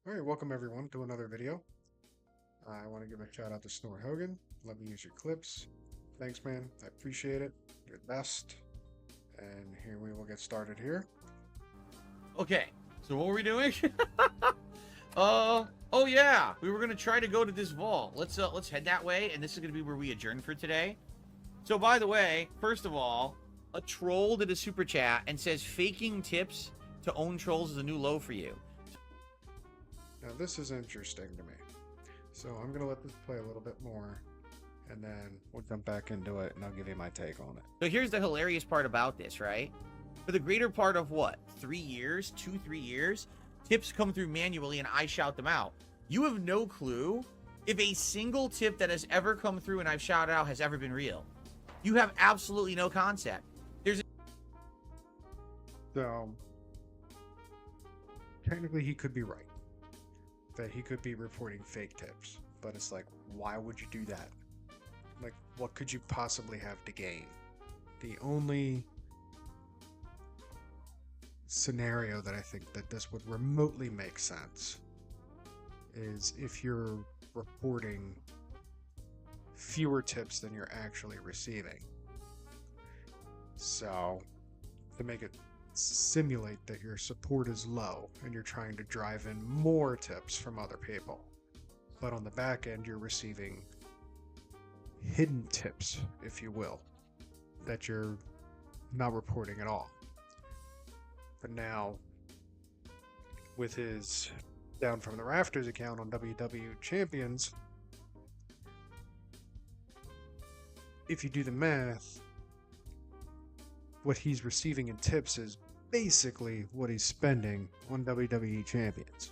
All right, welcome everyone to another video. I want to give a shout out to Snort Hogan. Let me use your clips. Thanks, man. I appreciate it. You're the best. And here we will get started here. Okay, so what were we doing? Oh yeah, we were gonna try to go to this vault. Let's head that way, and this is gonna be where we adjourn for today. So by the way, first of all, a troll did a super chat and says faking tips to own trolls is a new low for you. Now this is interesting to me. So I'm going to let this play a little bit more, and then we'll jump back into it, and I'll give you my take on it. So here's the hilarious part about this, right? For the greater part of what, 3 years, 2-3 years, tips come through manually and I shout them out. You have no clue if a single tip that has ever come through and I've shouted out has ever been real. You have absolutely no concept. So technically he could be right. That he could be reporting fake tips. But it's like, why would you do that? Like, what could you possibly have to gain? The only scenario that I think that this would remotely make sense is if you're reporting fewer tips than you're actually receiving. So to make it simulate that your support is low and you're trying to drive in more tips from other people, but on the back end you're receiving hidden tips, if you will, that you're not reporting at all. But now, with his Down from the Rafters account on WWE Champions, if you do the math, what he's receiving in tips is basically what he's spending on WWE Champions.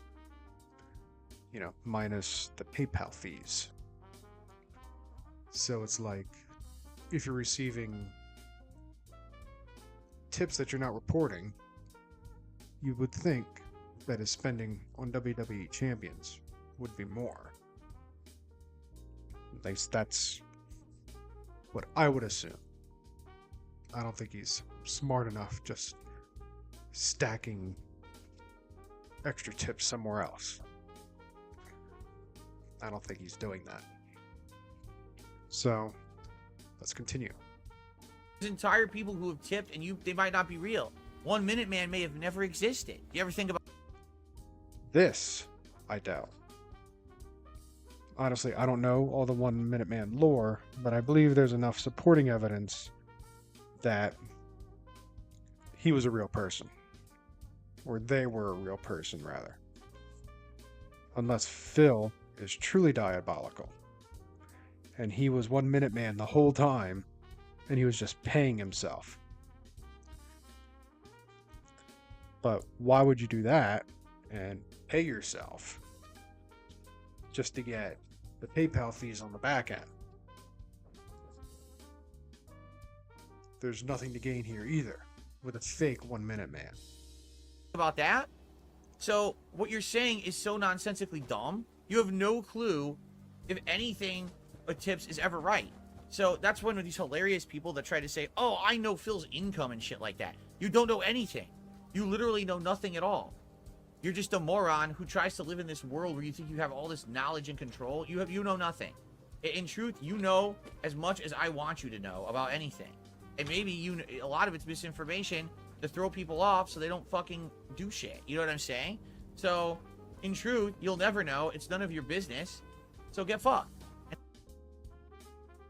You know, minus the PayPal fees. So it's like, if you're receiving tips that you're not reporting, you would think that his spending on WWE Champions would be more. At least that's what I would assume. I don't think he's smart enough just stacking extra tips somewhere else. I don't think he's doing that. So let's continue. There's entire people who have tipped and they might not be real. 1 Minute Man may have never existed. You ever think about This? I doubt. Honestly, I don't know all the 1 Minute Man lore, but I believe there's enough supporting evidence that he was a real person. Or they were a real person, rather. Unless Phil is truly diabolical. And he was 1 Minute Man the whole time, and he was just paying himself. But why would you do that and pay yourself just to get the PayPal fees on the back end? There's nothing to gain here either with a fake 1 Minute Man. about that? So what you're saying is so nonsensically dumb. You have no clue if anything but tips is ever right. So that's one of these hilarious people that try to say, oh, I know Phil's income and shit like that. You don't know anything. You literally know nothing at all. You're just a moron who tries to live in this world where you think you have all this knowledge and control. You know nothing. In truth, you know as much as I want you to know about anything. And maybe a lot of it's misinformation to throw people off so they don't fucking do shit. You know what I'm saying? So, in truth, you'll never know. It's none of your business. So get fucked.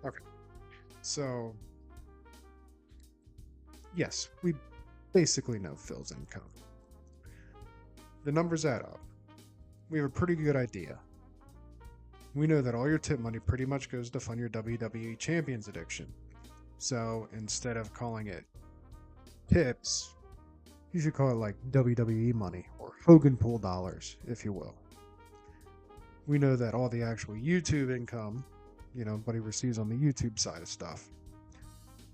Okay. So, yes, we basically know Phil's income. The numbers add up. We have a pretty good idea. We know that all your tip money pretty much goes to fund your WWE Champions addiction. So instead of calling it tips, you should call it like WWE money or Hogan pool dollars, if you will. We know that all the actual YouTube income, what he receives on the YouTube side of stuff,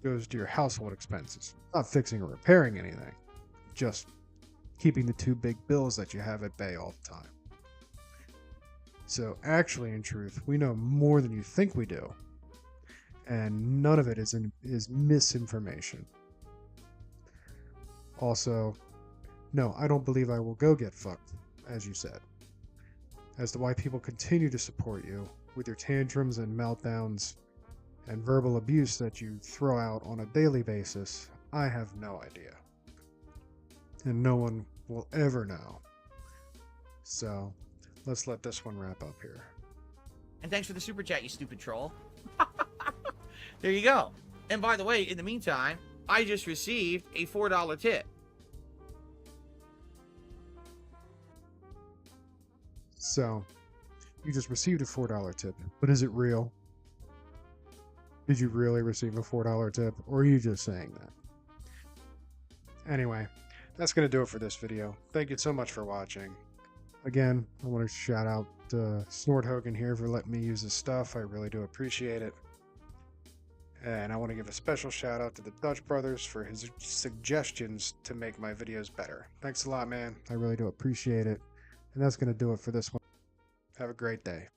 goes to your household expenses. Not fixing or repairing anything, just keeping the two big bills that you have at bay all the time. So actually, in truth, we know more than you think we do. And none of it is misinformation. Also, no, I don't believe I will go get fucked, as you said. as to why people continue to support you with your tantrums and meltdowns and verbal abuse that you throw out on a daily basis, I have no idea. And no one will ever know. So, let's let this one wrap up here. And thanks for the super chat, you stupid troll. There you go. And by the way, in the meantime, I just received a $4 tip. So, you just received a $4 tip, but is it real? Did you really receive a $4 tip, or are you just saying that? Anyway, that's going to do it for this video. Thank you so much for watching. Again, I want to shout out Snort Hogan here for letting me use his stuff. I really do appreciate it. And I want to give a special shout out to the Dutch Brothers for his suggestions to make my videos better. Thanks a lot, man. I really do appreciate it. And that's going to do it for this one. Have a great day.